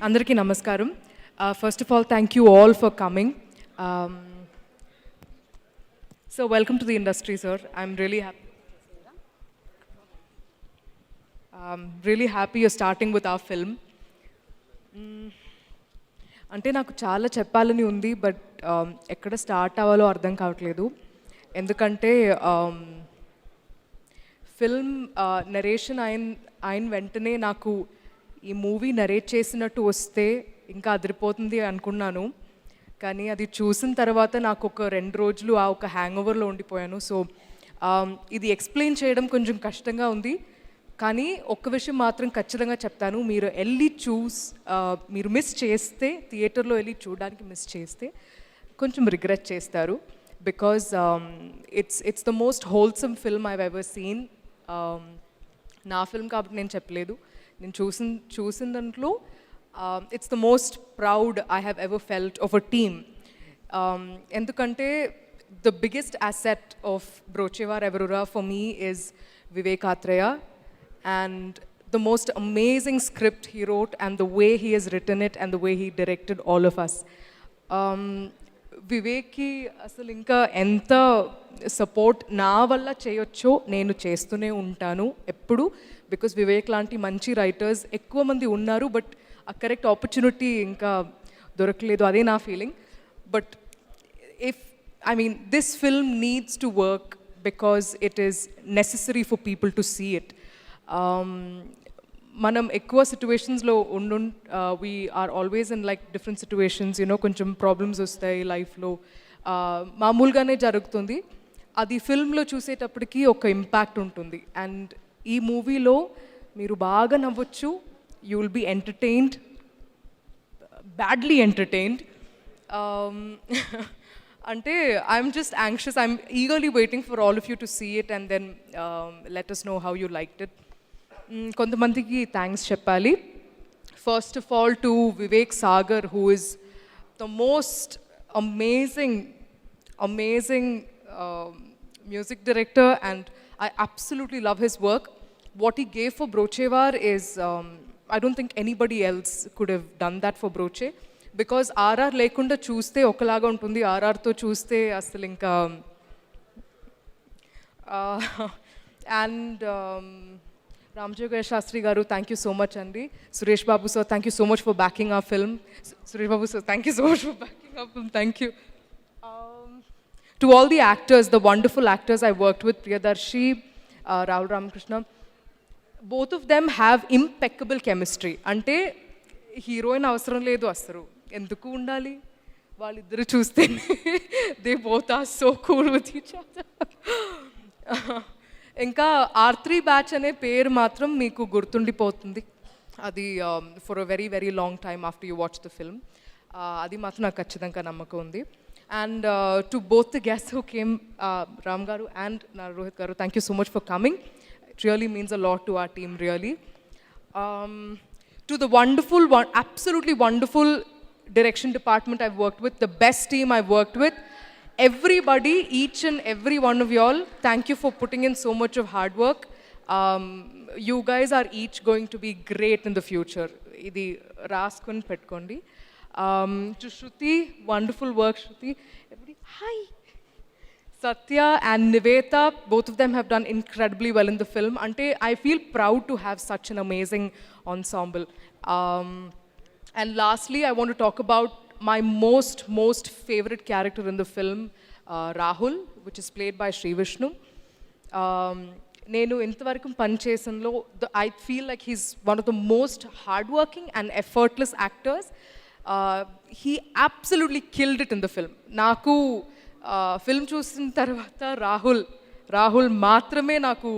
Andariki namaskaram. First of all, thank you all for coming. Um, so welcome to the industry, sir. I'm really happy you're starting with our film. అంటే నాకు చాలా చెప్పాలని ఉంది but ఎక్కడ start అవ్వాలో అర్థం కావట్లేదు ఎందుకంటే ఫిల్మ్ నరేషన్ అయిన వెంటనే నాకు ఈ మూవీ నరేట్ చేసినట్టు వస్తే ఇంకా అదిరిపోతుంది అనుకున్నాను కానీ అది చూసిన తర్వాత నాకు ఒక 2 రోజులు ఆ ఒక హ్యాంగ్ ఓవర్లో ఉండిపోయాను సో ఇది ఎక్స్ప్లెయిన్ చేయడం కొంచెం కష్టంగా ఉంది కానీ ఒక్క విషయం మాత్రం ఖచ్చితంగా చెప్తాను మీరు మీరు మిస్ చేస్తే థియేటర్లో వెళ్ళి చూడడానికి మిస్ చేస్తే కొంచెం రిగ్రెట్ చేస్తారు because it's the most wholesome film I've ever seen నా ఫిల్మ్ కాబట్టి నేను చెప్పలేదు నేను చూసిన దాంట్లో it's the most proud I have ever felt of a team ఎందుకంటే the biggest asset of Brochevarevarura for me is Vivek Athreya and the most amazing script he wrote and the way he has written it and the way he directed all of us. వివేక్కి అసలు ఇంకా ఎంత support నా వల్ల చేయొచ్చో నేను చేస్తూనే ఉంటాను ఎప్పుడు because Vivek లాంటి మంచి రైటర్స్ ఎక్కువ మంది ఉన్నారు బట్ ఆ కరెక్ట్ ఆపర్చునిటీ ఇంకా దొరకలేదు అదే నా feeling but this film needs to work because it is necessary for people to see it మనం ఎక్కువ సిచ్యువేషన్స్లో we are always in like different situations కొంచెం ప్రాబ్లమ్స్ వస్తాయి లైఫ్లో మామూలుగానే జరుగుతుంది అది ఫిల్మ్లో చూసేటప్పటికి ఒక ఇంపాక్ట్ ఉంటుంది అండ్ ఈ మూవీలో మీరు బాగా నవ్వచ్చు you will be entertained badly entertained అంటే I'm just anxious I'm eagerly waiting for all of you to see it and then let us know how you liked it. కొంతమందికి థ్యాంక్స్ చెప్పాలి first of all to Vivek Sagar who is the most amazing music director and I absolutely love his work what he gave for Brochevar is I don't think anybody else could have done that for బ్రోచే because RR లేకుండా చూస్తే ఒకలాగా ఉంటుంది ఆర్ఆర్తో చూస్తే అసలు ఇంకా and Ramajogayya Sastry గారు thank you so much అండి Suresh Babu sir thank you so much for backing ఆ film Suresh Babu sir thank you so much for backing ఆ film thank you to all the actors the wonderful actors I worked with Priyadarshi Rahul Ramakrishna both of them have impeccable chemistry అంటే heroine అవసరం లేదు అసలు ఎందుకు ఉండాలి వాళ్ళిద్దరు చూస్తే they both are so cool with each other ఇంకా R3 బ్యాచ్ అనే పేరు మాత్రం మీకు గుర్తుండిపోతుంది అది for a very very long time after you watch the film అది మాత్రం నాకు ఖచ్చితంగా నమ్మకం ఉంది and to both the guests who came Ram గారు అండ్ రోహిత్ గారు thank you so much for coming it really means a lot to our team really to the wonderful absolutely wonderful direction department I've worked with, the best team I've worked with, everybody, each and every one of y'all, thank you for putting in so much of hard work. You guys are each going to be great in the future. Idi raskun petkondi. To Shruti, wonderful work Shruti. Everybody, hi. Satya and Niveta, both of them have done incredibly well in the film. Ante I feel proud to have such an amazing ensemble. And lastly, I want to talk about my most favorite character in the film, Rahul, which is played by Sri Vishnu. Nenu intavarakum panchesanlo I feel like he's one of the most hardworking and effortless actors. He absolutely killed it in the film. Naku film చూసిన తర్వాత రాహుల్ మాత్రమే నాకు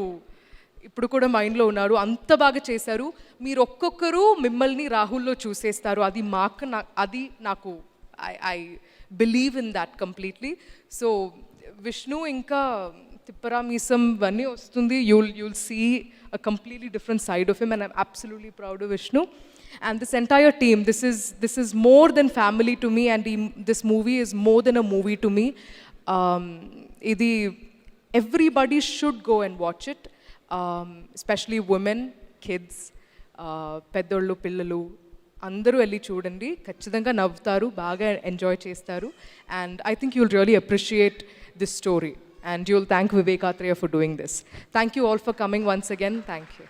ఇప్పుడు కూడా మైండ్లో ఉన్నాడు అంత బాగా చేశారు మీరు ఒక్కొక్కరు మిమ్మల్ని రాహుల్లో చూసేస్తారు అది నాకు I believe in that completely so Vishnu ఇంకా తిప్పరా మీసం ఇవన్నీ వస్తుంది you'll see a completely different side of him and I'm absolutely proud of Vishnu and this entire team this is more than family to me and this movie is more than a movie to me idi everybody should go and watch it especially women, kids, పెద్దోళ్ళు పిల్లలు అందరూ వెళ్ళి చూడండి, ఖచ్చితంగా నవ్వుతారు, బాగా enjoy చేస్తారు. And I think you'll really appreciate this story and you'll thank Vivek Athreya for doing this. Thank you all for coming once again. Thank you.